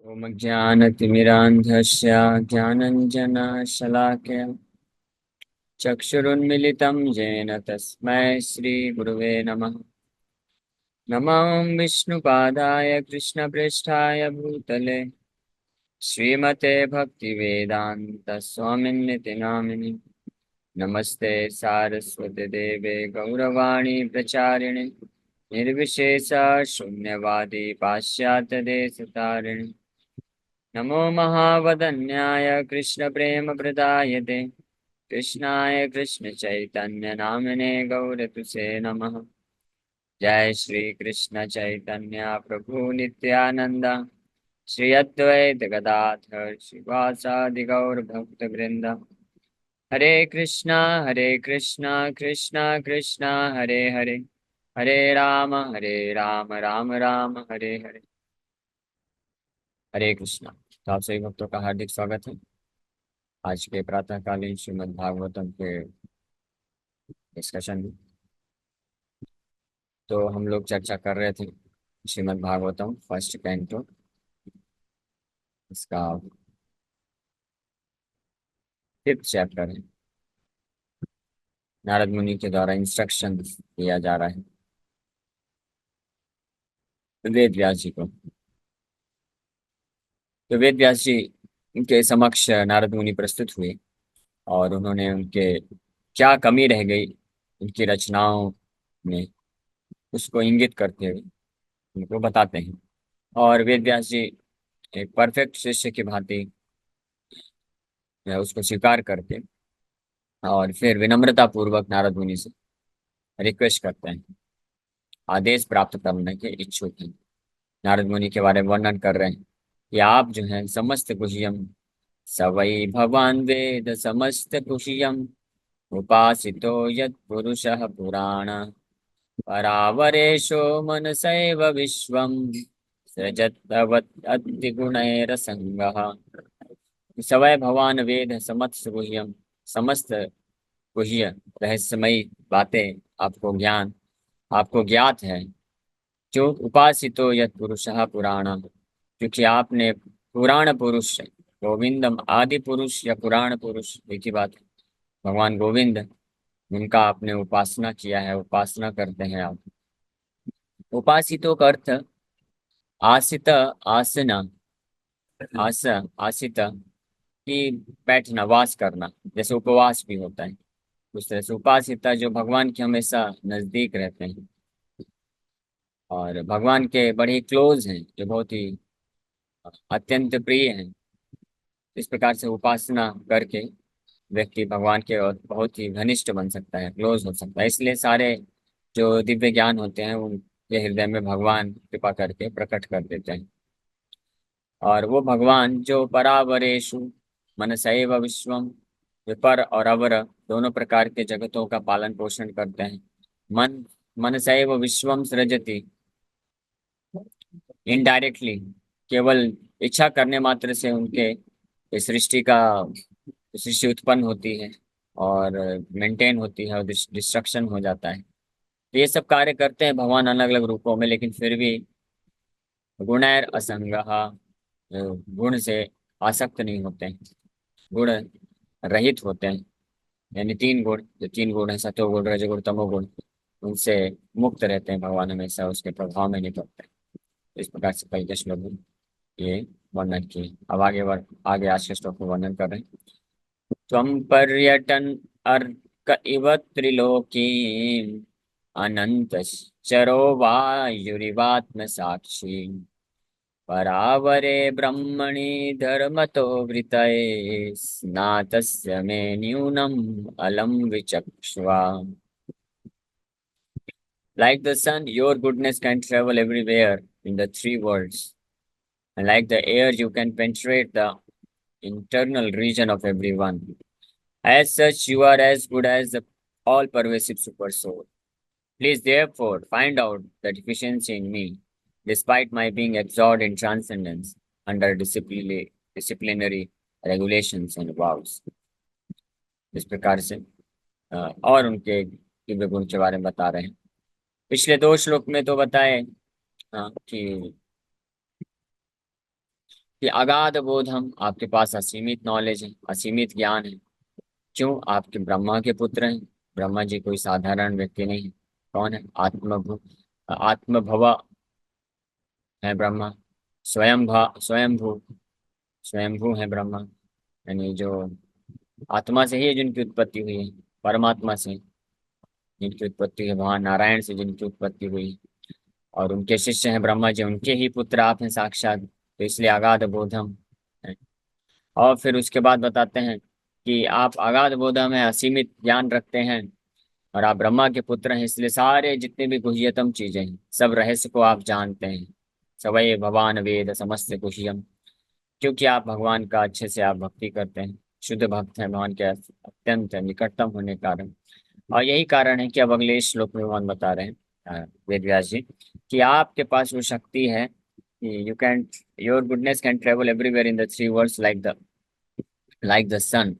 ॐ ज्ञानतिमिरान्धस्य ज्ञानञ्जनशलाकया चक्षुरुन्मिलितं येन तस्मै श्रीगुरुवे नमः। नमो विष्णुपादाय कृष्णप्रेष्ठाय भूतले श्रीमते भक्तिवेदान्तस्वामिन्निति नामिनि। नमस्ते सारस्वती देवे गौरवाणी प्रचारिणे निर्विशेष शून्यवादी पाश्चात्यदेशतारिणे। नमो महावदन्याय कृष्णप्रेमप्रदायते कृष्णाय कृष्णचैतन्यनामिने गौरतुसे नमः। जय श्री कृष्ण चैतन्य प्रभु नित्यानंद श्री अद्वैत गदाधर श्रीवासादि गौर भक्त वृंद। हरे कृष्णा कृष्णा कृष्णा हरे हरे, हरे राम राम राम हरे हरे। हरे कृष्णा। तो आप सभी भक्तों का हार्दिक स्वागत है आज के प्रातःकालीन श्रीमद् भागवतम के डिस्कशन में। तो हम लोग चर्चा कर रहे थे श्रीमद् भागवतम फर्स्ट कैंटो, इसका 5th चैप्टर है। नारद मुनि के द्वारा इंस्ट्रक्शन दिया जा रहा है वेद व्यास जी को। तो वेद व्यास जी के समक्ष नारद मुनि प्रस्तुत हुए और उन्होंने उनके क्या कमी रह गई उनकी रचनाओं में उसको इंगित करते हुए उनको बताते हैं। और वेद व्यास जी एक परफेक्ट शिष्य की भांति उसको स्वीकार करके और फिर विनम्रता पूर्वक नारद मुनि से रिक्वेस्ट करते हैं, आदेश प्राप्त करने के इच्छुक हैं। नारद मुनि के बारे में वर्णन कर रहे हैं कि आप जो हैं समस्त गुह्यम सवै भवान वेद समस्त गुह्यम उपासितो यत् पुरुषः पुराण परावरेशो मनसैव विश्वम सृजत्तवत् अतिगुणैरसंगः। सवै भवान वेद समस्त गुह्यम, समस्त गुह्य रहस्यमयी बातें आपको ज्ञात है। जो उपासितो यत् पुरुषः पुराण, क्योंकि आपने पुराण पुरुष गोविंदम आदि पुरुष या पुराण पुरुष एक ही बात है, भगवान गोविंद उनका आपने उपासना किया है, उपासना करते हैं आप। उपासितो का अर्थ आसित आसना, आसित की बैठना वास करना, जैसे उपवास भी होता है उस तरह से उपासिता जो भगवान के हमेशा नजदीक रहते हैं और भगवान के बड़े ही क्लोज हैं, जो बहुत ही अत्यंत प्रिय हैं। इस प्रकार से उपासना करके व्यक्ति भगवान के और बहुत ही घनिष्ठ बन सकता है, क्लोज हो सकता है। इसलिए सारे जो दिव्य ज्ञान होते हैं उनके हृदय में भगवान कृपा करके प्रकट कर देते हैं। और वो भगवान जो परावरेशु मनसैव विश्वम, जो पर और अवर दोनों प्रकार के जगतों का पालन पोषण करते हैं। मन मनसैव विश्वम सृजति, इनडायरेक्टली केवल इच्छा करने मात्र से उनके इस सृष्टि उत्पन्न होती है और मेंटेन होती है और डिस्ट्रक्शन हो जाता है। तो ये सब कार्य करते हैं भगवान अलग अलग रूपों में, लेकिन फिर भी गुणैर असंगः, गुण से आसक्त नहीं होते हैं, गुण रहित होते हैं। यानी तीन गुण है, सतोगुण रजोगुण तमोगुण, उनसे मुक्त रहते हैं भगवान, हमेशा उसके प्रभाव में नहीं पड़ते। इस प्रकार से कई के श्लोक में ये वर्णन किए। अब आगे आज के श्लोक में वर्णन कर रहे हैं। त्वं पर्यटन अर्क इव त्रिलोकीम् अनन्तश्चरो वायुरिवात्मसाक्षी परावरे ब्रह्मणि धर्मतो वृतये स्नातस्य मे न्यूनम् अलम विचक्ष्वा। Like the sun, your goodness can travel everywhere in the three worlds, and like the air, you can penetrate the internal region of everyone. As such, you are as good as the all-pervasive super soul. Please therefore find out the deficiency in me, despite my being absorbed in transcendence under disciplinary regulations and vows. इस प्रकार से और उनके दिव्य गुण के बारे में बता रहे हैं। पिछले 2 श्लोक में तो बताए कि कि अगाध बोध हम, आपके पास असीमित नॉलेज है, असीमित ज्ञान है। क्यों? आपके ब्रह्मा के पुत्र हैं। ब्रह्मा जी कोई साधारण व्यक्ति नहीं है। कौन है? आत्मभवा है ब्रह्मा। स्वयंभू, स्वयंभू है ब्रह्मा। यानी जो आत्मा से ही है जिनकी उत्पत्ति हुई है, परमात्मा से जिनकी उत्पत्ति है, भगवान नारायण से जिनकी उत्पत्ति हुई है, और उनके शिष्य हैं ब्रह्मा जी, उनके ही पुत्र आप हैं साक्षात, तो इसलिए अगाध बोधम है। और फिर उसके बाद बताते हैं कि आप अगाध बोधम है, असीमित ज्ञान रखते हैं, और आप ब्रह्मा के पुत्र हैं, इसलिए सारे जितने भी गुह्यतम चीजें हैं, सब रहस्य को आप जानते हैं। सवै भवान वेद समस्त गुह्यम, क्योंकि आप भगवान का अच्छे से आप भक्ति करते हैं, शुद्ध भक्त हैं भगवान के अत्यंत निकटतम होने के कारण। और यही कारण है कि अब अगले श्लोक में भगवान बता रहे हैं, वेद व्यास जी, कि आपके पास वो शक्ति है कि you can, your goodness can travel everywhere in the three worlds like the sun.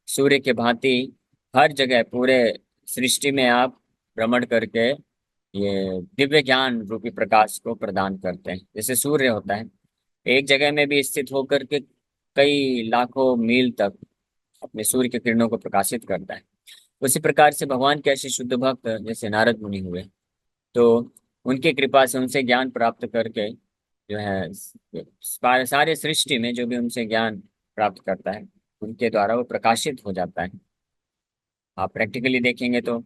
सूर्य के भांति हर जगह पूरे सृष्टि में आप भ्रमण करके ये दिव्य ज्ञान रूपी प्रकाश को प्रदान करते हैं। जैसे सूर्य होता है, एक जगह में भी स्थित होकर के कई लाखों मील तक अपने सूर्य की किरणों को प्रकाशित करता है। उसी प्रकार से भगवान के ऐसे शुद्ध भक्त जैसे नारद मुनि हुए, तो उनकी कृपा से उनसे ज्ञान प्राप्त करके जो है सारे सृष्टि में जो भी उनसे ज्ञान प्राप्त करता है, उनके द्वारा वो प्रकाशित हो जाता है। आप प्रैक्टिकली देखेंगे तो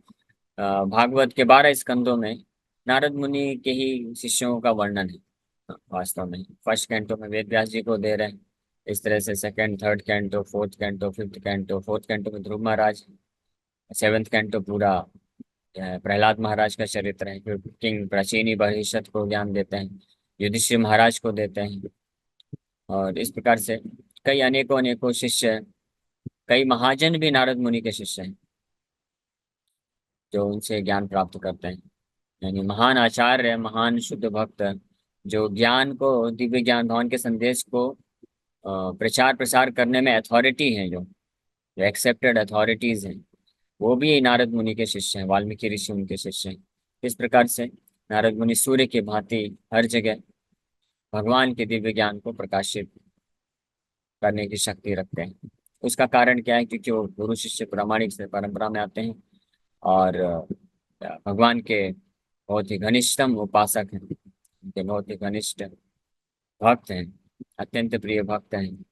भागवत के 12 स्कंदों में नारद मुनि के ही शिष्यों का वर्णन है। वास्तव में फर्स्ट कैंटो में वेद व्यास जी को दे रहे हैं, इस तरह से second, third canto, fourth canto, fifth canto, fourth canto में ध्रुव महाराज, सेवेंथ कैंटो पूरा प्रहलाद महाराज का चरित्र है, फिर किंग प्राचीनी बहिष्यत को ज्ञान देते हैं, युधिष्ठिर महाराज को देते हैं, और इस प्रकार से कई अनेकों अनेकों शिष्य, कई महाजन भी नारद मुनि के शिष्य हैं जो उनसे ज्ञान प्राप्त करते हैं। यानी महान आचार्य, महान शुद्ध भक्त जो ज्ञान को, दिव्य ज्ञान भगवान के संदेश को प्रचार प्रसार करने में अथॉरिटी है, जो एक्सेप्टेड अथॉरिटीज हैं, वो भी नारद मुनि के शिष्य हैं, वाल्मीकि ऋषि उनके शिष्य हैं। इस प्रकार से नारद मुनि सूर्य की भांति हर जगह भगवान के दिव्य ज्ञान को प्रकाशित करने की शक्ति रखते हैं। उसका कारण क्या है? क्योंकि वो गुरु शिष्य प्रामाणिक से परंपरा में आते हैं, और भगवान के बहुत ही घनिष्ठतम उपासक हैं, उनके बहुत ही घनिष्ठ भक्त हैं, अत्यंत प्रिय भक्त हैं।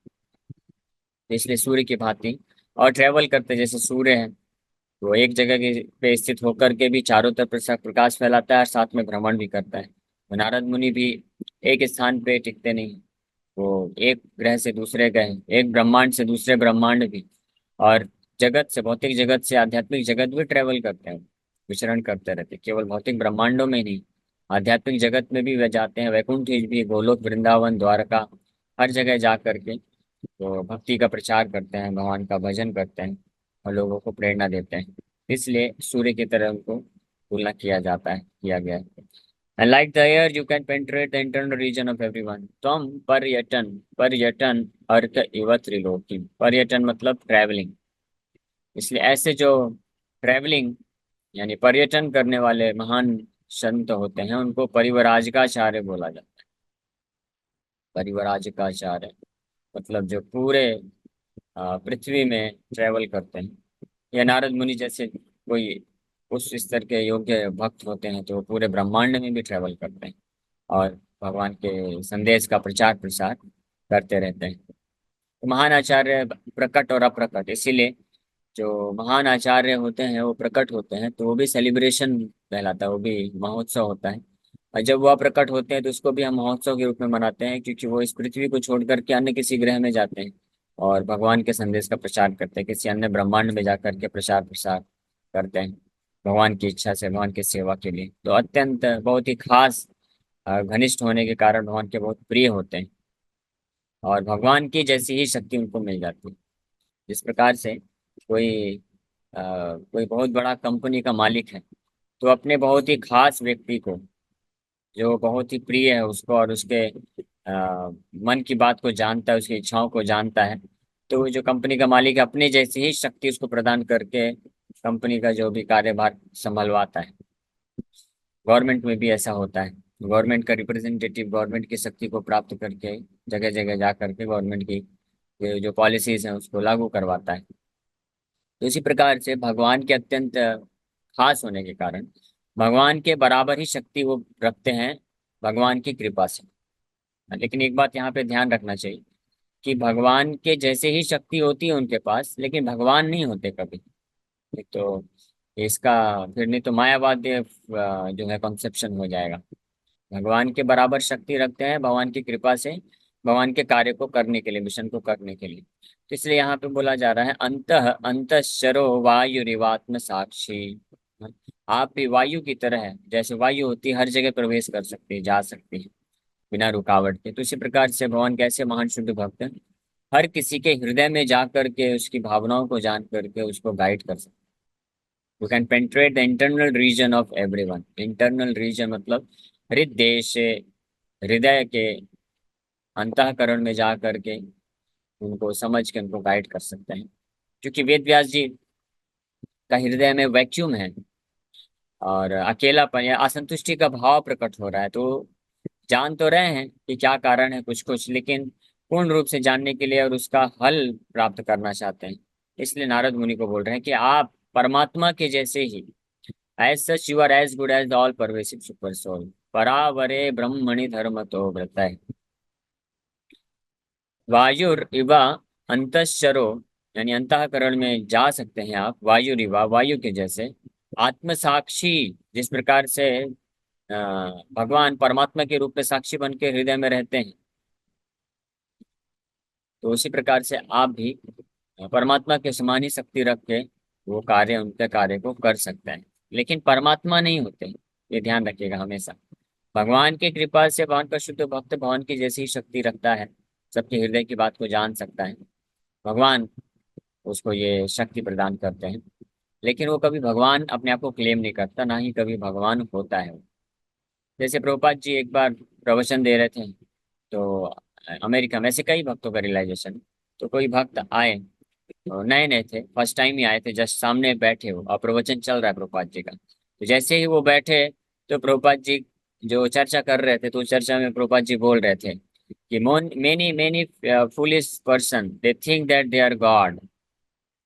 इसलिए सूर्य की भांति और ट्रेवल करते जैसे सूर्य है, वो एक जगह के पे स्थित होकर के भी चारों तरफ प्रकाश फैलाता है और साथ में भ्रमण भी करता है। तो नारद मुनि भी एक स्थान पे टिकते नहीं, वो एक ग्रह से दूसरे ग्रह, एक ब्रह्मांड से दूसरे ब्रह्मांड भी, और जगत से, भौतिक जगत से आध्यात्मिक जगत भी ट्रेवल करते हैं, विचरण करते रहते हैं। केवल भौतिक ब्रह्मांडों में नहीं, आध्यात्मिक जगत में भी वे जाते हैं, वैकुंठ भी, गोलोक, वृंदावन, द्वारका, हर जगह जा करके तो भक्ति का प्रचार करते हैं, भगवान का भजन करते हैं और लोगों को प्रेरणा देते हैं। इसलिए सूर्य की तरह उनको तुलना किया जाता है, किया गया है। And like the air, you can penetrate the internal region of everyone. त्वम पर्यटन, पर्यटन अर्थ इव त्रिलोकी। पर्यटन मतलब ट्रैवलिंग, इसलिए ऐसे जो ट्रैवलिंग यानी पर्यटन करने वाले महान संत होते हैं, उनको परिवराजकाचार्य बोला जाता है। परिवराजकाचार्य मतलब जो पूरे पृथ्वी में ट्रैवल करते हैं, या नारद मुनि जैसे कोई उस स्तर के योग्य भक्त होते हैं, तो वो पूरे ब्रह्मांड में भी ट्रैवल करते हैं और भगवान के संदेश का प्रचार प्रसार करते रहते हैं। तो महान आचार्य प्रकट और अप्रकट, इसीलिए जो महान आचार्य होते हैं वो प्रकट होते हैं तो वो भी सेलिब्रेशन कहलाता है, वो भी महोत्सव होता है। और जब वो अप्रकट होते हैं तो उसको भी हम महोत्सव के रूप में मनाते हैं, क्योंकि वो इस पृथ्वी को छोड़ करके अन्य किसी ग्रह में जाते हैं और भगवान के संदेश का प्रचार करते हैं, किसी अन्य ब्रह्मांड में जाकर के प्रचार प्रसार करते हैं भगवान की इच्छा से, भगवान की सेवा के लिए। तो अत्यंत बहुत ही खास घनिष्ठ होने के कारण भगवान के बहुत प्रिय होते हैं, और भगवान की जैसी ही शक्ति उनको मिल जाती है। जिस प्रकार से कोई कोई बहुत बड़ा कंपनी का मालिक है, तो अपने बहुत ही खास व्यक्ति को, जो बहुत ही प्रिय है उसको और उसके मन की बात को जानता है, उसकी इच्छाओं को जानता है, तो वो जो कंपनी का मालिक है अपनी जैसी ही शक्ति उसको प्रदान करके कंपनी का जो भी कार्यभार संभलवाता है। गवर्नमेंट में भी ऐसा होता है, गवर्नमेंट का रिप्रेजेंटेटिव गवर्नमेंट की शक्ति को प्राप्त करके जगह जगह जा करके गवर्नमेंट की ये जो पॉलिसीज हैं उसको लागू करवाता है। तो इसी प्रकार से भगवान के अत्यंत खास होने के कारण भगवान के बराबर ही शक्ति वो रखते हैं भगवान की कृपा से। लेकिन एक बात यहाँ पे ध्यान रखना चाहिए कि भगवान के जैसे ही शक्ति होती है उनके पास, लेकिन भगवान नहीं होते कभी। नहीं तो इसका फिर नहीं तो मायावाद जो है कॉन्सेप्शन हो जाएगा। भगवान के बराबर शक्ति रखते हैं भगवान की कृपा से, भगवान के कार्य को करने के लिए, मिशन को करने के लिए। तो इसलिए यहाँ पे बोला जा रहा है अंतः अंतःशरो वायुरिवात्म साक्षी। आप भी वायु की तरह है, जैसे वायु होती है हर जगह प्रवेश कर सकती है, जा सकती है बिना रुकावट के। तो इसी प्रकार से भगवान कैसे महान शुद्ध भक्त हैं, हर किसी के हृदय में जा करके उसकी भावनाओं को जान करके उसको गाइड कर सकते। You can penetrate the internal region of everyone. Internal region मतलब हृदय से, हृदय के अंतःकरण में जा करके उनको समझ के उनको गाइड कर सकते हैं। क्योंकि वेद व्यास जी का हृदय में वैक्यूम है और अकेलापन या असंतुष्टि का भाव प्रकट हो रहा है। तो जान तो रहे हैं कि क्या कारण है कुछ कुछ, लेकिन पूर्ण रूप से जानने के लिए और उसका हल प्राप्त करना चाहते हैं। इसलिए नारद मुनि को बोल रहे हैं कि आप परमात्मा के जैसे ही, as such you are as good as all pervasive super soul, परावरे ब्रह्मणि धर्म तो व्रत है। वायुर इवा अंतःशरो, यानी अंतःकरण में जा सकते हैं आप, वायुर इवा वायु के जैसे, आत्म साक्षी, जिस प्रकार से भगवान परमात्मा के रूप में साक्षी बन के हृदय में रहते हैं, तो उसी प्रकार से आप भी परमात्मा के समान ही शक्ति रख के वो कार्य, उनके कार्य को कर सकते हैं। लेकिन परमात्मा नहीं होते, ये ध्यान रखिएगा हमेशा। भगवान की कृपा से भगवान का शुद्ध भक्त भगवान की जैसी ही शक्ति रखता है, सबके हृदय की बात को जान सकता है, भगवान उसको ये शक्ति प्रदान करते हैं। लेकिन वो कभी भगवान अपने आप को क्लेम नहीं करता, ना ही कभी भगवान होता है। जैसे प्रभुपाद जी एक बार प्रवचन दे रहे थे, तो अमेरिका में ऐसे कई भक्तों का रियलाइजेशन, तो कोई भक्त आए, नए नए थे, फर्स्ट टाइम ही आए थे, जस्ट सामने बैठे हो और प्रवचन चल रहा है प्रभुपाद जी का। तो जैसे ही वो बैठे तो प्रभुपाद जी जो चर्चा कर रहे थे, तो चर्चा में प्रभुपाद जी बोल रहे थे कि many many foolish person they think that they are god,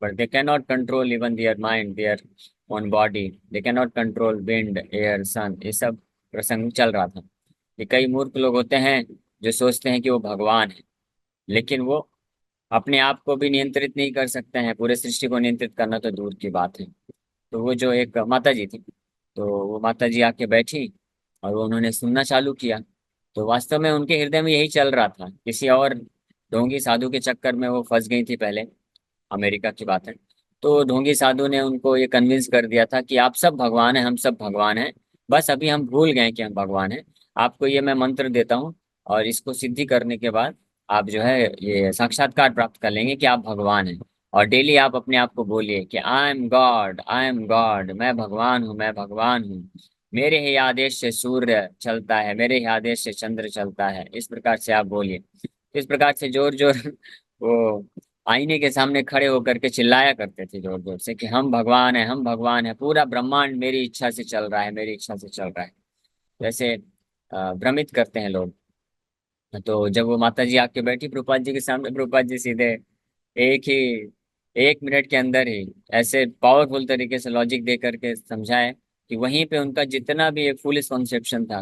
but they can not control even their mind, their own body, they can not control wind air sun. ये सब प्रसंग चल रहा था कि कई मूर्ख लोग होते हैं जो सोचते हैं कि वो भगवान है, लेकिन वो अपने आप को भी नियंत्रित नहीं कर सकते हैं, पूरे सृष्टि को नियंत्रित करना तो दूर की बात है। तो वो जो एक माता जी थी, तो वो माता जी आके बैठी और वो उन्होंने सुनना चालू किया। तो वास्तव में उनके हृदय में यही चल रहा था, किसी और ढोंगी साधु के चक्कर में वो फंस गई थी पहले, अमेरिका की बात है। तो ढोंगी साधु ने उनको ये कन्विंस कर दिया था कि आप सब भगवान हैं, हम सब भगवान हैं, बस अभी हम भूल गए कि हम भगवान हैं। आपको ये मैं मंत्र देता हूँ और इसको सिद्धि करने के बाद आप जो है ये साक्षात्कार प्राप्त कर लेंगे कि आप भगवान हैं। और डेली आप अपने आप को बोलिए कि I am God, I am God, मैं भगवान हूँ, मैं भगवान हूँ, मेरे ही आदेश से सूर्य चलता है, मेरे ही आदेश से चंद्र चलता है। इस प्रकार से आप बोलिए। इस प्रकार से जोर जोर वो आईने के सामने खड़े होकर के चिल्लाया करते थे जोर जोर से कि हम भगवान हैं, हम भगवान हैं, पूरा ब्रह्मांड मेरी इच्छा से चल रहा है, मेरी इच्छा से चल रहा है। जैसे भ्रमित करते हैं लोग। तो जब वो माता जी आके बैठी प्रभुपाद जी के सामने, प्रभुपाद जी सीधे एक ही 1 मिनट के अंदर ही ऐसे पावरफुल तरीके से लॉजिक दे करके समझाए कि वहीं पे उनका जितना भी एक फुलिश कॉन्सेप्शन था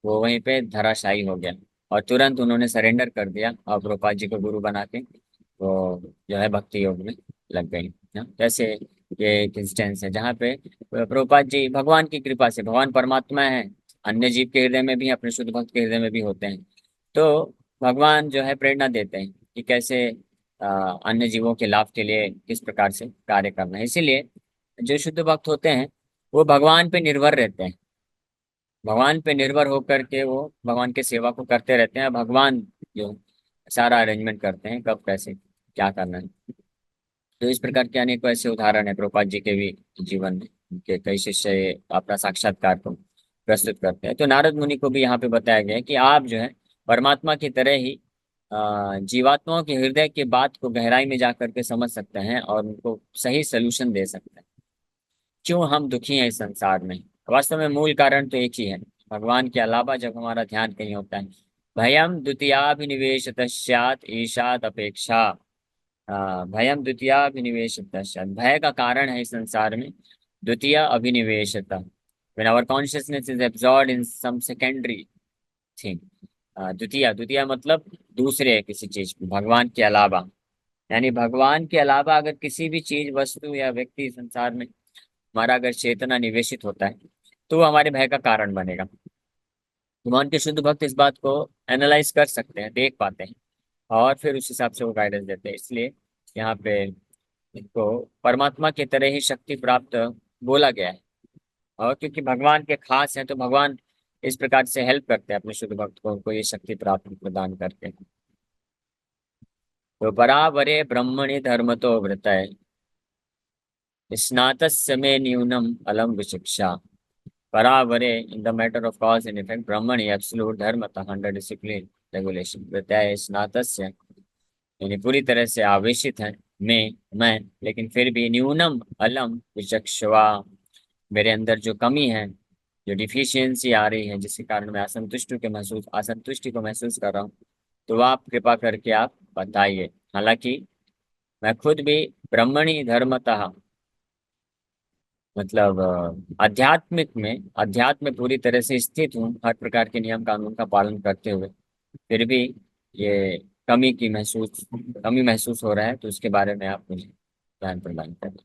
वो वहीं पे धराशायी हो गया। और तुरंत उन्होंने सरेंडर कर दिया और प्रभुपाद जी को गुरु बना के वो जो है भक्ति योग में लग गई ना। जैसे ये एक इंस्टेंस है जहाँ पे प्रभुपाद जी भगवान की कृपा से, भगवान परमात्मा है, अन्य जीव के हृदय में भी, अपने शुद्ध भक्त के हृदय में भी होते हैं। तो भगवान जो है प्रेरणा देते हैं कि कैसे अन्य जीवों के लाभ के लिए किस प्रकार से कार्य करना है। इसीलिए जो शुद्ध भक्त होते हैं वो भगवान पे निर्भर रहते हैं, भगवान पे निर्भर होकर के वो भगवान के सेवा को करते रहते हैं। भगवान जो सारा अरेंजमेंट करते हैं कब कैसे क्या करना है। तो इस प्रकार के अनेक ऐसे उदाहरण है प्रभुपाद जी के भी जीवन में, उनके कई शिष्य अपना साक्षात्कार को प्रस्तुत करते हैं। तो नारद मुनि को भी यहाँ पे बताया गया है कि आप जो है परमात्मा की तरह ही जीवात्माओं के हृदय की बात को गहराई में जा करके समझ सकते हैं और उनको सही सलूशन दे सकते हैं। क्यों हम दुखी हैं इस संसार में, वास्तव में मूल कारण तो एक ही है, भगवान के अलावा जब हमारा ध्यान कहीं होता है। भयम द्वितीयाभिनिवेश स्यात् ईशात अपेक्षा। भयम द्वितीयाभिनिवेश स्यात्, भय का कारण है इस संसार में द्वितीय अभिनिवेशता। when our consciousness is absorbed in some secondary thing। द्वितीय, द्वितीय मतलब दूसरे किसी चीज में, भगवान के अलावा। यानी भगवान के अलावा अगर किसी भी चीज, वस्तु या व्यक्ति संसार में हमारा अगर चेतना निवेशित होता है तो वो हमारे भय का कारण बनेगा। भगवान के शुद्ध भक्त इस बात को एनालाइज कर सकते हैं, देख पाते हैं, और फिर उस हिसाब से वो गाइडेंस देते हैं। इसलिए यहाँ पे इनको परमात्मा की तरह ही शक्ति प्राप्त बोला गया है। और क्योंकि भगवान के खास हैं तो भगवान इस प्रकार से हेल्प करते हैं अपने शुद्ध भक्त को, उनको ये शक्ति प्राप्त प्रदान करके। तो बराबरे ब्रह्मणि धर्मतो वृतय स्नातस्य मे न्यूनम अलम विशिक्षा। बराबरे in the matter of cause and effect ब्रह्मणि एब्सोल्यूट धर्मतः अंडर डिसिप्लिन रेगुलेशन वृतय स्नातस्य, यानी पूरी तरह से आवेशित है मैं, लेकिन फिर भी न्यूनम अलम विचक्षवा, मेरे अंदर जो कमी है, जो डिफिशियंसी आ रही है, जिसके कारण मैं असंतुष्टि को महसूस कर रहा हूँ, तो वह आप कृपा करके आप बताइए। हालांकि मैं खुद भी ब्रह्मणी धर्मतः, मतलब अध्यात्म में पूरी तरह से स्थित हूँ, हर प्रकार के नियम कानून का पालन करते हुए, फिर भी ये कमी महसूस हो रहा है, तो उसके बारे में आप मुझे ज्ञान प्रदान करें।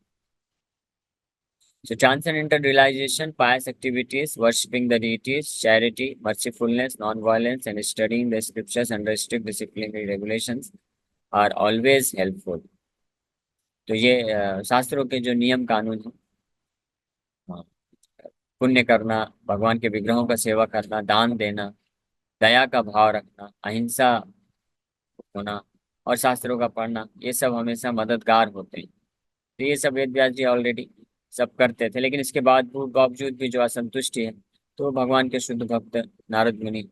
So transcendental realization, pious activities, worshipping the deities, charity, mercifulness, non-violence, and studying the scriptures under strict disciplinary regulations are always helpful। तो ये शास्त्रों के जो नियम कानून हैं, हाँ, पुण्य करना, भगवान के विग्रहों का सेवा करना, दान देना, दया का भाव रखना, अहिंसा होना, और शास्त्रों का पढ़ना, ये सब हमेशा मददगार होते हैं। तो ये सब वेद व्यास जी ऑलरेडी सब करते थे, लेकिन इसके बाद बावजूद भी जो असंतुष्टि है, तो भगवान के शुद्ध भक्त नारद मुनि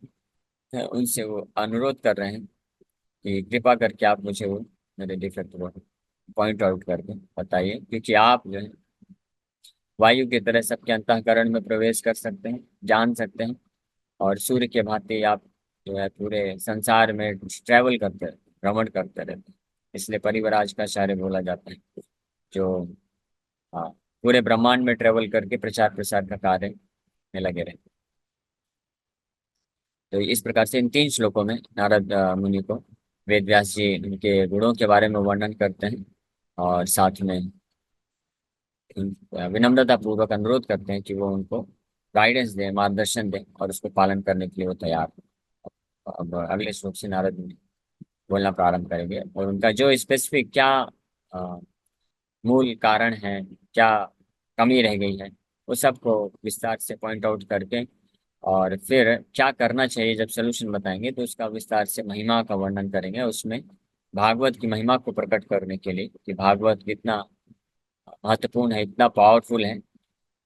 है, उनसे वो अनुरोध कर रहे हैं कि कृपा करके आप मुझे वो मेरे डिफेक्ट को पॉइंट आउट करके बताइए, क्योंकि आप जो है वायु की तरह सबके अंतःकरण में प्रवेश कर सकते हैं, जान सकते हैं, और सूर्य के भांति आप जो है पूरे संसार में ट्रैवल करते, भ्रमण करते रहते हैं। इसलिए परिवराज का आचार्य बोला जाता है, जो हाँ पूरे ब्रह्मांड में ट्रेवल करके प्रचार प्रसार का कार्य में लगे रहे। तो इस प्रकार से इन 3 श्लोकों में नारद मुनि को वेद व्यास जी उनके गुणों के बारे में वर्णन करते हैं, और साथ में विनम्रता पूर्वक अनुरोध करते हैं कि वो उनको गाइडेंस दें, मार्गदर्शन दें, और उसको पालन करने के लिए वो तैयार हैं। अब अगले श्लोक से नारद मुनि बोलना प्रारंभ करेंगे, और उनका जो स्पेसिफिक क्या अ, मूल कारण है, क्या कमी रह गई है, वो सबको विस्तार से पॉइंट आउट करके, और फिर क्या करना चाहिए जब सोल्यूशन बताएंगे, तो उसका विस्तार से महिमा का वर्णन करेंगे। उसमें भागवत की महिमा को प्रकट करने के लिए कि भागवत कितना महत्वपूर्ण है, इतना पावरफुल है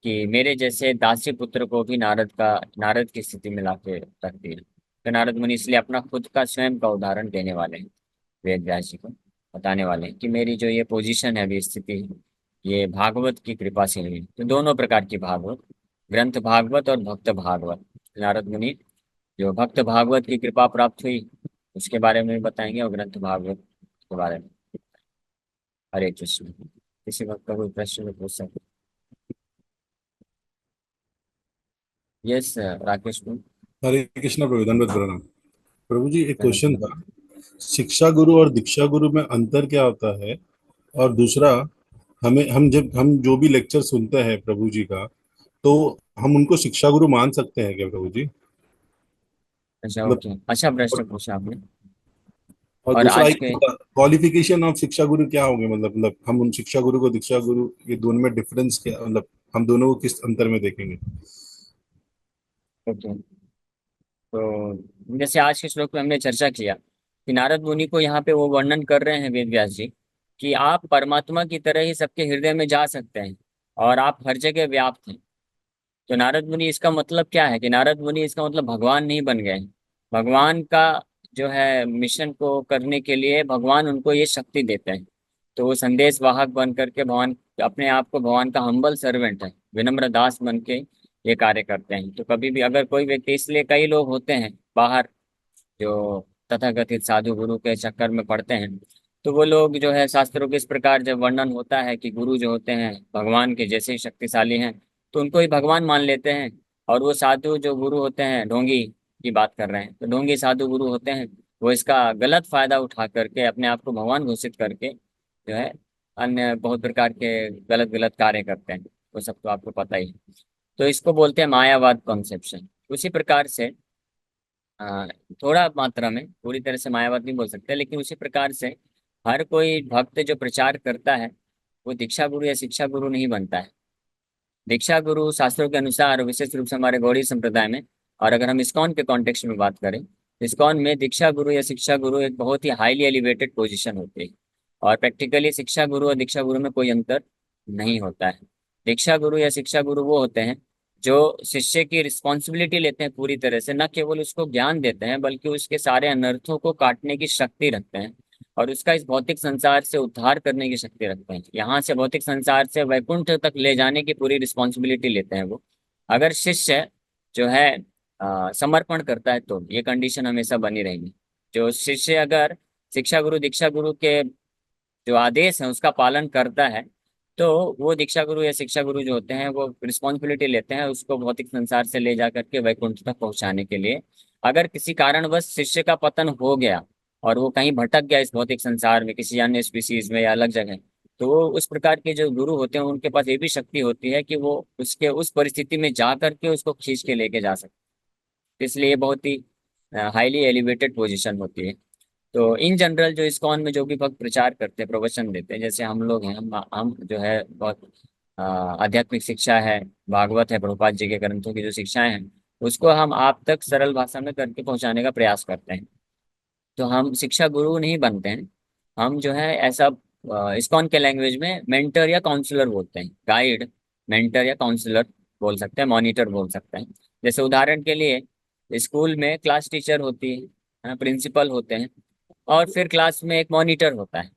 कि मेरे जैसे दासी पुत्र को भी नारद की स्थिति में लाके रखती है। तो नारद मुनि इसलिए अपना खुद का स्वयं का उदाहरण देने वाले हैं, वेद व्यास जी को बताने वाले हैं कि मेरी जो ये पोजीशन है, अभी स्थिति है, ये भागवत की कृपा से हुई। तो दोनों प्रकार की भागवत, ग्रंथ भागवत और भक्त भागवत, नारद मुनि जो भक्त भागवत की कृपा प्राप्त हुई उसके बारे में भी बताएंगे, और ग्रंथ भागवत के बारे में। हरे कृष्ण। किसी भक्त का कोई प्रश्न में पूछ सकते? यस राकेश को। हरे कृष्णा प्रभु, दंडवत प्रणाम। प्रभु जी, एक क्वेश्चन था। शिक्षा गुरु और दीक्षा गुरु में अंतर क्या होता है? और दूसरा, हमें हम जो भी लेक्चर सुनते हैं प्रभु जी का, तो हम उनको शिक्षा गुरु मान सकते हैं क्या प्रभु जी? अच्छा, मतलब, ओके, अच्छा और, प्रश्न पूछा आपने। और और दूसरा आज एक के क्वालिफिकेशन ऑफ शिक्षा गुरु क्या होंगे? मतलब हम उन शिक्षा गुरु को दीक्षा गुरु, ये दोनों में डिफरेंस क्या, मतलब हम दोनों को किस अंतर में देखेंगे? ओके, तो जैसे आज के श्लोक में हमने चर्चा किया कि नारद मुनि को यहाँ पे वो वर्णन कर रहे हैं वेद व्यास जी कि आप परमात्मा की तरह ही सबके हृदय में जा सकते हैं, और आप हर जगह व्याप्त हैं। तो नारद मुनि इसका मतलब क्या है कि नारद मुनि इसका मतलब भगवान नहीं बन गए हैं। भगवान का जो है मिशन को करने के लिए भगवान उनको ये शक्ति देते हैं। तो वो संदेश वाहक बन करके भगवान अपने आप को भगवान का हम्बल सर्वेंट है, विनम्र दास बन के ये कार्य करते हैं। तो कभी भी अगर कोई व्यक्ति, इसलिए कई लोग होते हैं बाहर जो तथाकथित साधु गुरु के चक्कर में पड़ते हैं, तो वो लोग जो है शास्त्रों के इस प्रकार जब वर्णन होता है कि गुरु जो होते हैं भगवान के जैसे ही शक्तिशाली हैं, तो उनको ही भगवान मान लेते हैं। और वो साधु जो गुरु होते हैं, ढोंगी की बात कर रहे हैं, तो ढोंगी साधु गुरु होते हैं, वो इसका गलत फायदा उठा करके अपने आप को भगवान घोषित करके जो है अन्य बहुत प्रकार के गलत गलत कार्य करते हैं। वो सब तो आपको पता ही है। तो इसको बोलते हैं मायावाद कॉन्सेप्शन। उसी प्रकार से आ, थोड़ा मात्रा में, पूरी तरह से मायावाद नहीं बोल सकते, लेकिन उसी प्रकार से हर कोई भक्त जो प्रचार करता है वो दीक्षा गुरु या शिक्षा गुरु नहीं बनता है। दीक्षा गुरु शास्त्रों के अनुसार, विशेष रूप से हमारे गौड़ी संप्रदाय में, और अगर हम इस्कॉन के कॉन्टेक्स्ट में बात करें, इस्कॉन में दीक्षा गुरु या शिक्षा गुरु एक बहुत ही हाईली एलिवेटेड पोजीशन होती है। और प्रैक्टिकली शिक्षा गुरु और दीक्षा गुरु में कोई अंतर नहीं होता है। दीक्षा गुरु या शिक्षा गुरु वो होते हैं जो शिष्य की रिस्पॉन्सिबिलिटी लेते हैं पूरी तरह से, न केवल उसको ज्ञान देते हैं बल्कि उसके सारे अनर्थों को काटने की शक्ति रखते हैं, और उसका इस भौतिक संसार से उद्धार करने की शक्ति रखते हैं। यहाँ से भौतिक संसार से वैकुंठ तक ले जाने की पूरी रिस्पॉन्सिबिलिटी लेते हैं वो। अगर शिष्य जो है समर्पण करता है तो ये कंडीशन हमेशा बनी रहेगी। जो शिष्य अगर शिक्षा गुरु दीक्षा गुरु के जो आदेश है उसका पालन करता है, तो वो दीक्षा गुरु या शिक्षा गुरु जो होते हैं वो रिस्पॉन्सिबिलिटी लेते हैं उसको भौतिक संसार से ले जा करके वैकुंठ तक पहुंचाने के लिए। अगर किसी कारणवश शिष्य का पतन हो गया और वो कहीं भटक गया इस भौतिक संसार में किसी अन्य स्पीसीज में या अलग जगह, तो वो उस प्रकार के जो गुरु होते हैं उनके पास ये भी शक्ति होती है कि वो उसके उस परिस्थिति में जा करके उसको खींच के लेके जा सकते। इसलिए बहुत ही हाईली एलिवेटेड पोजीशन होती है। तो इन जनरल जो इस्कॉन में जो भी भक्त प्रचार करते हैं, प्रवचन देते हैं, जैसे हम लोग हैं, हम जो है बहुत आध्यात्मिक शिक्षा है, भागवत है, प्रभुपाद जी के ग्रंथों की जो शिक्षाएं हैं उसको हम आप तक सरल भाषा में करके पहुंचाने का प्रयास करते हैं। तो हम शिक्षा गुरु नहीं बनते हैं। हम जो है ऐसा इस्कॉन के लैंग्वेज में मेंटर या काउंसलर बोलते हैं, गाइड, मेंटर या काउंसलर बोल सकते हैं, मॉनिटर बोल सकते हैं। जैसे उदाहरण के लिए स्कूल में क्लास टीचर होती है, प्रिंसिपल होते हैं, और फिर क्लास में एक मॉनिटर होता है।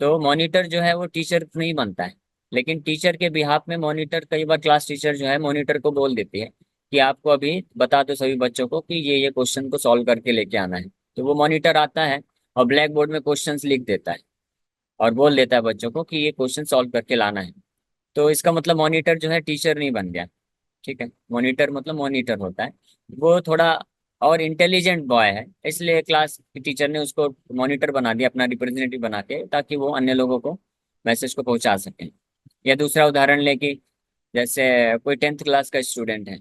तो मॉनिटर जो है वो टीचर नहीं बनता है, लेकिन टीचर के बिहाफ में मॉनिटर, कई बार क्लास टीचर जो है मॉनिटर को बोल देती है कि आपको अभी बता दो सभी बच्चों को कि ये क्वेश्चन को सॉल्व करके लेके आना है। तो वो मॉनिटर आता है और ब्लैक बोर्ड में क्वेश्चंस लिख देता है और बोल देता है बच्चों को कि ये क्वेश्चन सॉल्व करके लाना है। तो इसका मतलब मॉनिटर जो है टीचर नहीं बन गया। ठीक है, मॉनिटर मतलब मॉनिटर होता है, वो थोड़ा और इंटेलिजेंट बॉय है, इसलिए क्लास टीचर ने उसको मॉनिटर बना दिया अपना रिप्रेजेंटेटिव बना के, ताकि वो अन्य लोगों को मैसेज को पहुंचा सकें। या दूसरा उदाहरण लेके, जैसे कोई 10th क्लास का स्टूडेंट है,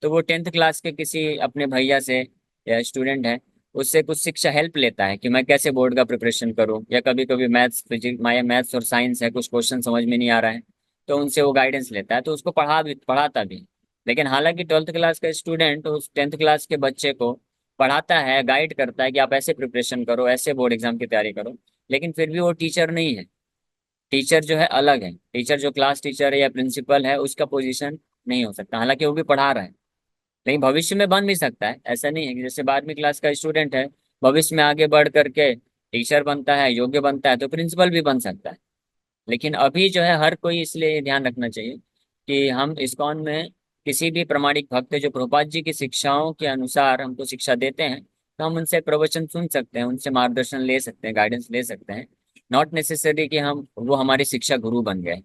तो वो 10th क्लास के किसी अपने भैया से या स्टूडेंट है उससे कुछ शिक्षा हेल्प लेता है कि मैं कैसे बोर्ड का प्रिपरेशन करूं, या कभी कभी मैथ्स फिजिक्स माया मैथ्स और साइंस है, कुछ क्वेश्चन समझ में नहीं आ रहा है, तो उनसे वो गाइडेंस लेता है, तो उसको पढ़ाता भी। लेकिन हालांकि 12th क्लास का स्टूडेंट उस 10th क्लास के बच्चे को पढ़ाता है, गाइड करता है कि आप ऐसे प्रिपरेशन करो, ऐसे बोर्ड एग्जाम की तैयारी करो, लेकिन फिर भी वो टीचर नहीं है। टीचर जो है अलग है, टीचर जो क्लास टीचर है या प्रिंसिपल है उसका पोजीशन नहीं हो सकता, हालांकि वो भी पढ़ा रहा है। लेकिन भविष्य में बन भी सकता है, ऐसा नहीं है कि जैसे 12वीं क्लास का स्टूडेंट है भविष्य में आगे बढ़ करके टीचर बनता है, योग्य बनता है, तो प्रिंसिपल भी बन सकता है। लेकिन अभी जो है हर कोई, इसलिए ध्यान रखना चाहिए कि हम इस्कॉन में किसी भी प्रमाणिक भक्त जो प्रभुपाद जी की शिक्षाओं के अनुसार हमको शिक्षा देते हैं, तो हम उनसे प्रवचन सुन सकते हैं, उनसे मार्गदर्शन ले सकते हैं, गाइडेंस ले सकते हैं। नॉट नेसेसरी कि हम वो हमारे शिक्षा गुरु बन गए।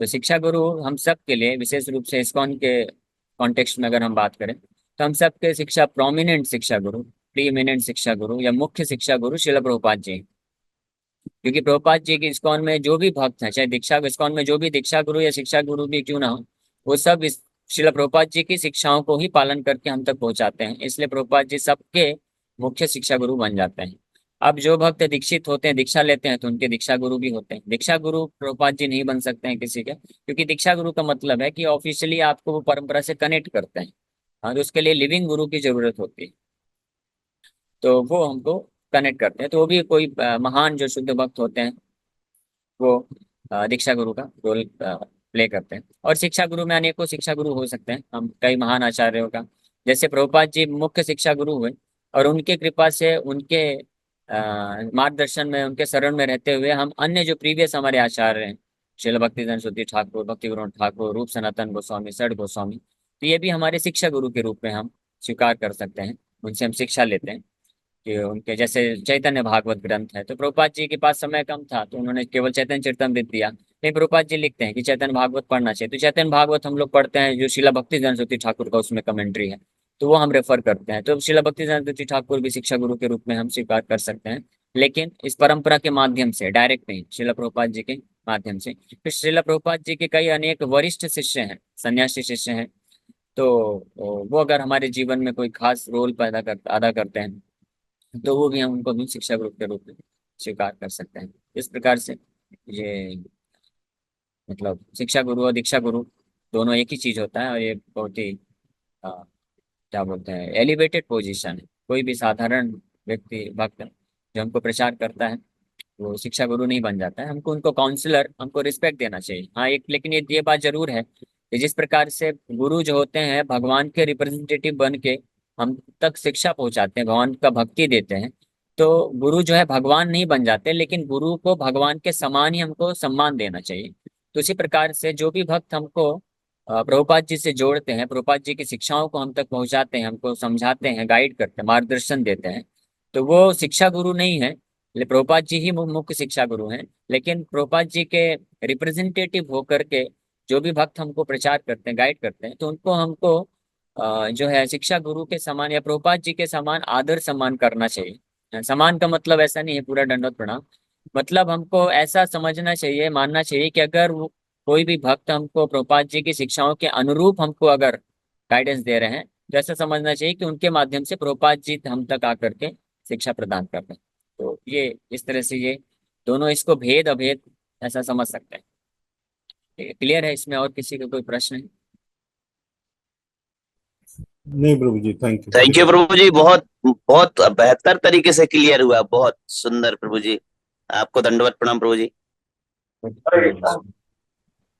तो शिक्षा गुरु हम सब के लिए, विशेष रूप से इस्कॉन के कॉन्टेक्स्ट में अगर हम बात करें, तो हम सब के शिक्षा प्रोमिनेंट शिक्षा गुरु, प्री इमिनेंट शिक्षा गुरु या मुख्य शिक्षा गुरु शिला प्रभुपाद जी हैं। क्योंकि प्रभुपाद जी की इस्कॉन में जो भी भक्त हैं, चाहे दीक्षा इस्कॉन में जो भी दीक्षा गुरु या शिक्षा गुरु भी क्यों ना हो, वो सब इस शिला प्रभुपाद जी की शिक्षाओं को ही पालन करके हम तक पहुंचाते हैं, इसलिए प्रभुपाद जी सबके मुख्य शिक्षा गुरु बन जाते हैं। अब जो भक्त दीक्षित होते हैं, दीक्षा लेते हैं, तो उनके दीक्षा गुरु भी होते हैं। दीक्षा गुरु प्रभुपाद जी नहीं बन सकते हैं किसी के, क्योंकि दीक्षा गुरु का मतलब है कि ऑफिशियली आपको वो परंपरा से कनेक्ट करते हैं। हाँ, तो उसके लिए लिविंग गुरु की जरूरत होती है, तो वो हमको कनेक्ट करते हैं। तो वो भी कोई महान जो शुद्ध भक्त होते हैं वो दीक्षा गुरु का रोल प्ले करते हैं। और शिक्षा गुरु में अनेकों शिक्षा गुरु हो सकते हैं, हम कई महान आचार्यों का, जैसे प्रभुपाद जी मुख्य शिक्षा गुरु हुए, और उनके कृपा से, उनके मार्गदर्शन में, उनके शरण में रहते हुए हम अन्य जो प्रीवियस हमारे आचार्य हैं, श्रील भक्ति सरस्वती ठाकुर, भक्ति विनोद ठाकुर, रूप सनातन गोस्वामी, सठ गोस्वामी, तो ये भी हमारे शिक्षा गुरु के रूप में हम स्वीकार कर सकते हैं। उनसे हम शिक्षा लेते हैं कि उनके जैसे चैतन्य भागवत ग्रंथ है, तो प्रभुपाद जी के पास समय कम था तो उन्होंने केवल चैतन्य चरितमृत दिया। लेकिन प्रभुपाद जी लिखते हैं कि चैतन्य भागवत पढ़ना चाहिए, तो चैतन्य भागवत हम लोग पढ़ते हैं जो शिला भक्ति सरस्वती ठाकुर का उसमें कमेंट्री है, तो वो हम रेफर करते हैं। तो शिला भक्ति सरस्वती ठाकुर भी शिक्षा गुरु के रूप में हम स्वीकार कर सकते हैं, लेकिन इस परंपरा के माध्यम से, डायरेक्ट नहीं, शिला प्रभुपाद जी के माध्यम से। फिर शिला प्रभुपाद जी के कई अनेक वरिष्ठ शिष्य हैं, सन्यासी शिष्य हैं, तो वो अगर हमारे जीवन में कोई खास रोल अदा करते हैं, तो वो भी हम उनको भी शिक्षा गुरु के रूप में स्वीकार कर सकते हैं। इस प्रकार से ये मतलब शिक्षा गुरु और दीक्षा गुरु दोनों एक ही चीज होता है, और ये बहुत ही अ, क्या बोलते हैं, एलिवेटेड पोजीशन है। कोई भी साधारण व्यक्ति भक्त जो हमको प्रचार करता है वो शिक्षा गुरु नहीं बन जाता है। हमको उनको काउंसलर, हमको रिस्पेक्ट देना चाहिए। हाँ, एक लेकिन ये बात जरूर है कि जिस प्रकार से गुरु जो होते हैं भगवान के रिप्रेजेंटेटिव बन के हम तक शिक्षा पहुंचाते हैं, भगवान का भक्ति देते हैं, तो गुरु जो है भगवान नहीं बन जाते, लेकिन गुरु को भगवान के समान ही हमको सम्मान देना चाहिए। तो इसी प्रकार से जो भी भक्त हमको प्रभुपाद जी से जोड़ते हैं, प्रभुपाद जी की शिक्षाओं को हम तक पहुंचाते हैं, हमको समझाते हैं, गाइड करते हैं, मार्गदर्शन देते हैं, तो वो शिक्षा गुरु नहीं है। प्रभुपाद जी ही मुख्य शिक्षा गुरु हैं, लेकिन प्रभुपाद जी के रिप्रेजेंटेटिव होकर के जो भी भक्त हमको प्रचार करते हैं, गाइड करते हैं, तो उनको हमको जो है शिक्षा गुरु के समान या प्रभुपाद जी के समान आदर सम्मान करना चाहिए। समान का मतलब ऐसा नहीं है पूरा दंडवत प्रणाम, मतलब हमको ऐसा समझना चाहिए, मानना चाहिए कि अगर कोई भी भक्त हमको प्रभुपाद जी की शिक्षाओं के अनुरूप हमको अगर गाइडेंस दे रहे हैं, तो ऐसा समझना चाहिए कि उनके माध्यम से प्रभुपाद जी हम तक आकर के शिक्षा प्रदान कर रहे हैं। तो ये इस तरह से ये दोनों इसको भेद अभेद ऐसा समझ सकते हैं। क्लियर है? इसमें और किसी का कोई प्रश्न है? नहीं प्रभु जी, थैंक यू। थैंक यू प्रभु जी, बहुत बहुत बेहतर तरीके से क्लियर हुआ, बहुत सुंदर प्रभु जी। आपको दंडवत प्रणाम प्रभु जी। हरे कृष्ण।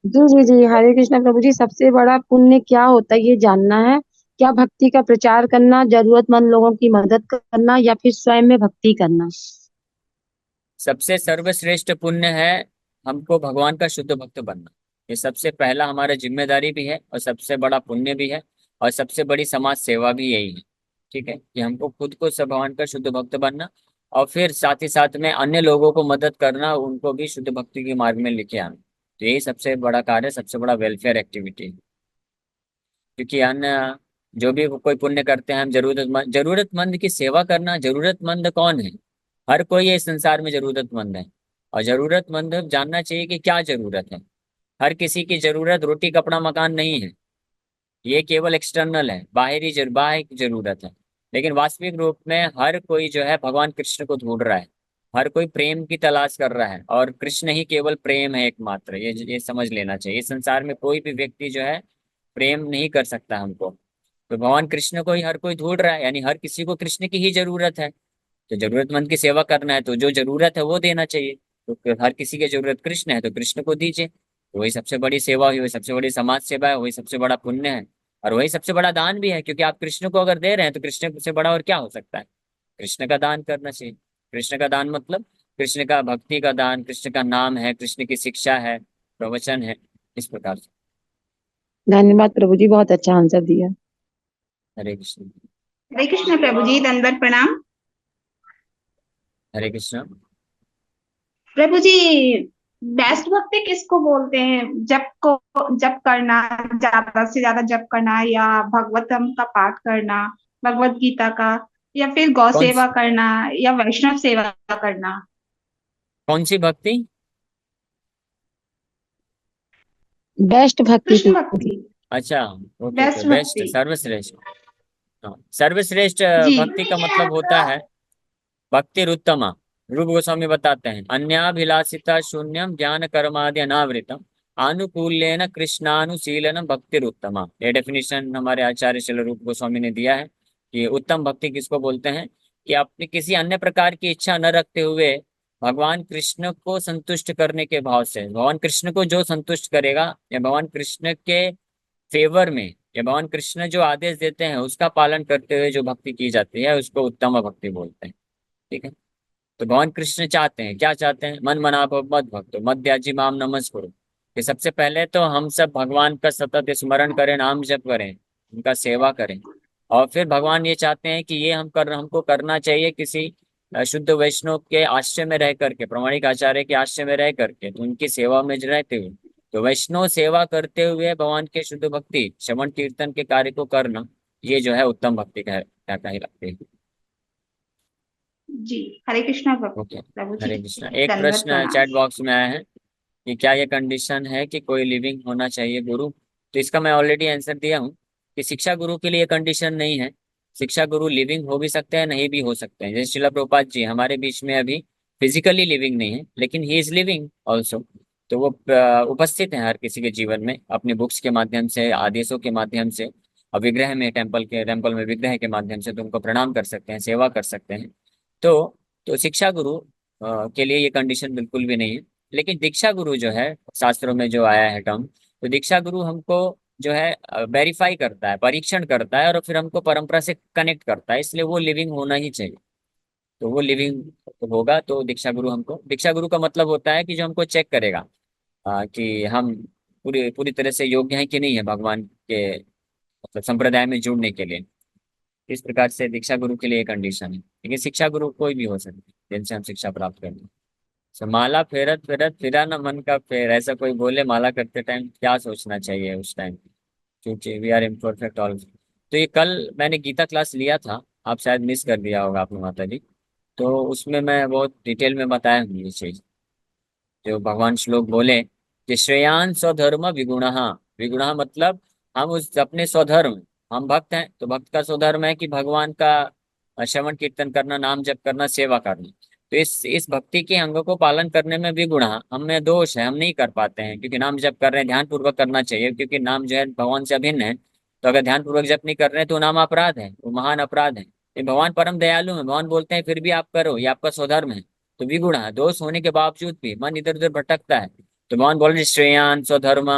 जी जी जी, हरे कृष्णा प्रभु जी। सबसे बड़ा पुण्य क्या होता है ये जानना है। क्या भक्ति का प्रचार करना, जरूरतमंद लोगों की मदद करना, या फिर स्वयं में भक्ति करना? सबसे सर्वश्रेष्ठ पुण्य है हमको भगवान का शुद्ध भक्त बनना। ये सबसे पहला हमारा जिम्मेदारी भी है और सबसे बड़ा पुण्य भी है, और सबसे बड़ी समाज सेवा भी यही है। ठीक है, कि हमको खुद को सब भगवान का शुद्ध भक्त बनना, और फिर साथ ही साथ में अन्य लोगों को मदद करना, उनको भी शुद्ध भक्ति के मार्ग में लेके आना। तो यही सबसे बड़ा कार्य, सबसे बड़ा वेलफेयर एक्टिविटी है। क्योंकि अन्य जो भी कोई पुण्य करते हैं, हम जरूरतमंद की सेवा करना। जरूरतमंद कौन है? हर कोई इस संसार में जरूरतमंद है, और जरूरतमंद जानना चाहिए कि क्या जरूरत है। हर किसी की जरूरत रोटी कपड़ा मकान नहीं है, ये केवल एक्सटर्नल है, बाहरी जरूरत है। लेकिन वास्तविक रूप में हर कोई जो है भगवान कृष्ण को ढूंढ रहा है, हर कोई प्रेम की तलाश कर रहा है, और कृष्ण ही केवल प्रेम है एकमात्र। ये समझ लेना चाहिए। इस संसार में कोई भी व्यक्ति जो है प्रेम नहीं कर सकता हमको, तो भगवान कृष्ण को ही हर कोई ढूंढ रहा है, यानी हर किसी को कृष्ण की ही जरूरत है। तो जरूरतमंद की सेवा करना है तो जो जरूरत है वो देना चाहिए। तो हर किसी की जरूरत कृष्ण है तो कृष्ण को दीजिए, तो वही सबसे बड़ी सेवा हुई, वही सबसे बड़ी समाज सेवा है, वही सबसे बड़ा पुण्य है, और वही सबसे बड़ा दान भी है। क्योंकि आप कृष्ण को अगर दे रहे हैं तो कृष्ण से बड़ा और क्या हो सकता है? कृष्ण का दान करना चाहिए। कृष्ण का दान मतलब कृष्ण का भक्ति का दान, कृष्ण का नाम है, कृष्ण की शिक्षा है, प्रवचन है, इस प्रकार से। धन्यवाद प्रभु जी, बहुत अच्छा आंसर दिया। हरे कृष्ण। हरे कृष्ण प्रभु जी, दंडवत प्रणाम। हरे कृष्ण। प्रभु जी, बेस्ट भक्ति किसको बोलते हैं? जप करना, ज्यादा से ज्यादा जप करना, या भगवतम का पाठ करना, भगवत गीता का, या फिर गौ कौन सेवा करना, या वैष्णव सेवा करना? कौन सी भक्ति? बेस्ट भक्ति कृष्ण की। भक्ति, अच्छा, ओके ओके, बेस्ट बेस्ट, भक्ति। सर्वश्रेष्ठ। हाँ, सर्वश्रेष्ठ जी। भक्ति का मतलब होता है भक्तिरुत्तमा। रूप गोस्वामी बताते हैं, अन्याभिलाषिता शून्यम ज्ञान कर्मादि अनावृतम आनुकूल्यन कृष्णानुशीलनम भक्तिरुत्तमा। ये डेफिनेशन हमारे आचार्य श्रील रूप गोस्वामी ने दिया है कि उत्तम भक्ति किसको बोलते हैं, कि अपनी किसी अन्य प्रकार की इच्छा न रखते हुए भगवान कृष्ण को संतुष्ट करने के भाव से, भगवान कृष्ण को जो संतुष्ट करेगा, या भगवान कृष्ण के फेवर में, या भगवान कृष्ण जो आदेश देते हैं उसका पालन करते हुए जो भक्ति की जाती है उसको उत्तम भक्ति बोलते हैं। ठीक है, तो भगवान कृष्ण चाहते हैं, क्या चाहते हैं? मन मना भव मद भक्तो मद्याजी माम नमस्कुरु। कि सबसे पहले तो हम सब भगवान का सतत स्मरण करें, नाम जप करें, उनका सेवा करें। और फिर भगवान ये चाहते हैं कि ये हमको करना चाहिए किसी शुद्ध वैष्णव के आश्रय में रह करके, प्रामाणिक आचार्य के आश्रय में रह करके, तो उनकी सेवा में रहते हुए, तो वैष्णव सेवा करते हुए भगवान के शुद्ध भक्ति श्रवण कीर्तन के कार्य को करना, ये जो है उत्तम भक्ति क्या कहलाती है। जी, हरे कृष्णा ओके, प्रभु जी। हरे कृष्णा। एक दंडवत प्रश्न प्रणाम। चैट बॉक्स में आया है कि क्या ये कंडीशन है कि कोई लिविंग होना चाहिए गुरु। तो इसका मैं ऑलरेडी आंसर दिया हूँ कि शिक्षा गुरु के लिए कंडीशन नहीं है। शिक्षा गुरु लिविंग हो भी सकते हैं, नहीं भी हो सकते हैं। जैसे शिला प्रभुपाद जी हमारे बीच में अभी फिजिकली लिविंग नहीं है, लेकिन ही इज लिविंग ऑल्सो। तो वो उपस्थित हैं हर किसी के जीवन में, अपने बुक्स के माध्यम से, आदेशों के माध्यम से, और विग्रह में, टेम्पल में विग्रह के माध्यम से, तो उनको प्रणाम कर सकते हैं, सेवा कर सकते हैं। तो शिक्षा गुरु के लिए ये कंडीशन बिल्कुल भी नहीं है। लेकिन दीक्षा गुरु जो है, शास्त्रों में जो आया है टर्म, तो दीक्षा गुरु हमको जो है वेरीफाई करता है, परीक्षण करता है, और फिर हमको परंपरा से कनेक्ट करता है, इसलिए वो लिविंग होना ही चाहिए। तो वो लिविंग होगा तो दीक्षा गुरु हमको, दीक्षा गुरु का मतलब होता है कि जो हमको चेक करेगा कि हम पूरी पूरी तरह से योग्य हैं कि नहीं है भगवान के मतलब संप्रदाय में जुड़ने के लिए। इस प्रकार से दीक्षा गुरु के लिए कंडीशन है, लेकिन शिक्षा गुरु कोई भी हो सकती है जिनसे हम शिक्षा प्राप्त करते हैं। So, माला फेरत फेरत फिरा ना मन का फेर, ऐसा कोई बोले माला करते टाइम क्या सोचना चाहिए उस टाइम, क्योंकि वी आर इम्परफेक्ट ऑल। तो ये कल मैंने गीता क्लास लिया था, आप शायद मिस कर दिया होगा आपने माता जी। तो उसमें मैं बहुत डिटेल में बताया हूँ ये चीज, जो भगवान श्लोक बोले कि श्रेयान स्वधर्म विगुणः। विगुणः मतलब हम उस अपने स्वधर्म, हम भक्त हैं तो भक्त का स्वधर्म है कि भगवान का श्रवण कीर्तन करना, नाम जप करना, सेवा करना। तो इस भक्ति के अंगों को पालन करने में विगुणः हम में दोष है, हम नहीं कर पाते हैं, क्योंकि नाम जप कर रहे हैं, ध्यान पूर्वक करना चाहिए, क्योंकि नाम जो है भगवान से अभिन्न है। तो अगर ध्यान पूर्वक जप नहीं कर रहे हैं तो नाम अपराध है, वो महान अपराध है। ये भगवान परम दयालु है, भगवान बोलते हैं फिर भी आप करो, ये आपका स्वधर्म है। तो विगुणा दोष होने के बावजूद भी मन इधर उधर भटकता है, तो भगवान बोल रहे श्रेयान स्वधर्म,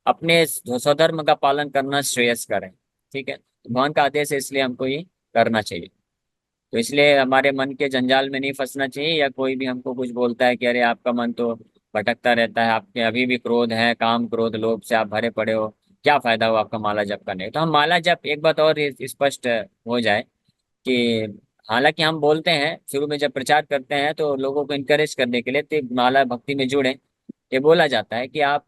अपने स्वधर्म का पालन करना श्रेयस्कर है। ठीक है, तो भगवान का आदेश है, इसलिए हमको ये करना चाहिए। तो इसलिए हमारे मन के जंजाल में नहीं फंसना चाहिए, या कोई भी हमको कुछ बोलता है कि अरे आपका मन तो भटकता रहता है, आपके अभी भी क्रोध है, काम क्रोध लोभ से आप भरे पड़े हो, क्या फायदा हुआ आपका माला जप करने का। तो हम माला जप, एक बात और स्पष्ट हो जाए कि हालांकि हम बोलते हैं शुरू में जब प्रचार करते हैं तो लोगों को इनकरेज करने के लिए तो माला भक्ति में जुड़े, ये बोला जाता है कि आप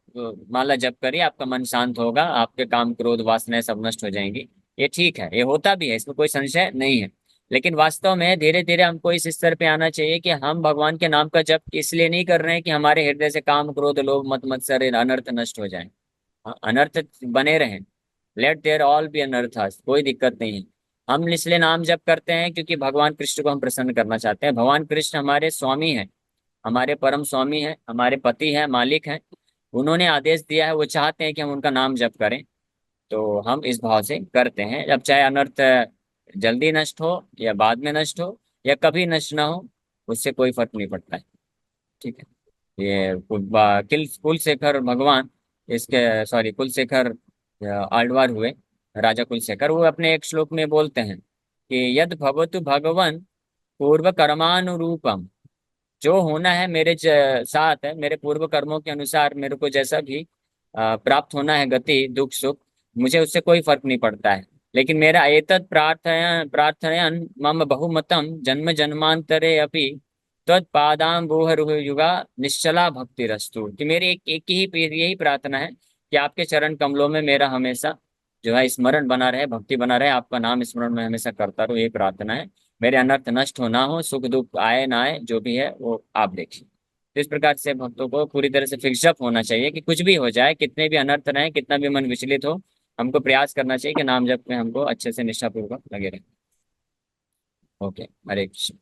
माला जप करिए, आपका मन शांत होगा, आपके काम क्रोध वासनाएं सब नष्ट हो जाएंगी। ये ठीक है, ये होता भी है, इसमें कोई संशय नहीं है। लेकिन वास्तव में धीरे धीरे हमको इस स्तर पे आना चाहिए कि हम भगवान के नाम का जप इसलिए नहीं कर रहे हैं कि हमारे हृदय से काम क्रोध लोभ मत मत्सर अनर्थ नष्ट हो जाए। हाँ, अनर्थ बने रहें, लेट देयर ऑल बी अनर्थास, कोई दिक्कत नहीं है। हम इसलिए नाम जप करते हैं क्योंकि भगवान कृष्ण को हम प्रसन्न करना चाहते हैं। भगवान कृष्ण हमारे स्वामी हैं, हमारे परम स्वामी हैं, हमारे पति हैं, मालिक हैं। उन्होंने आदेश दिया है, वो चाहते हैं कि हम उनका नाम जप करें, तो हम इस भाव से करते हैं। अब चाहे अनर्थ जल्दी नष्ट हो या बाद में नष्ट हो या कभी नष्ट ना हो, उससे कोई फर्क नहीं पड़ता है। ठीक है, ये कुलशेखर भगवान, इसके सॉरी कुलशेखर आಳ್वार हुए, राजा कुलशेखर, वो अपने एक श्लोक में बोलते हैं कि यद भवतु भगवन पूर्व कर्मानुरूपम, जो होना है मेरे साथ है, मेरे पूर्व कर्मों के अनुसार मेरे को जैसा भी प्राप्त होना है, गति दुख सुख, मुझे उससे कोई फर्क नहीं पड़ता है। लेकिन मेरा एतत् प्रार्थयन मम बहुमतम जन्म जन्मांतरे अपि तत्पादाम्बोहर युगा निश्चला भक्ति रस्तु, कि मेरी एक ही यही प्रार्थना है कि आपके चरण कमलों में मेरा हमेशा जो है स्मरण बना रहे, भक्ति बना रहे, आपका नाम स्मरण में हमेशा करता रहूं, यही प्रार्थना है। मेरे अनर्थ नष्ट हो ना हो, सुख दुख आए ना आए, जो भी है वो आप देखिए। तो इस प्रकार से भक्तों को पूरी तरह से फिक्सअप होना चाहिए कि कुछ भी हो जाए, कितने भी अनर्थ रहे, कितना भी मन विचलित हो, हमको प्रयास करना चाहिए कि नाम जप में हमको अच्छे से निष्ठापूर्वक लगे रहे। ओके, हरे कृष्ण।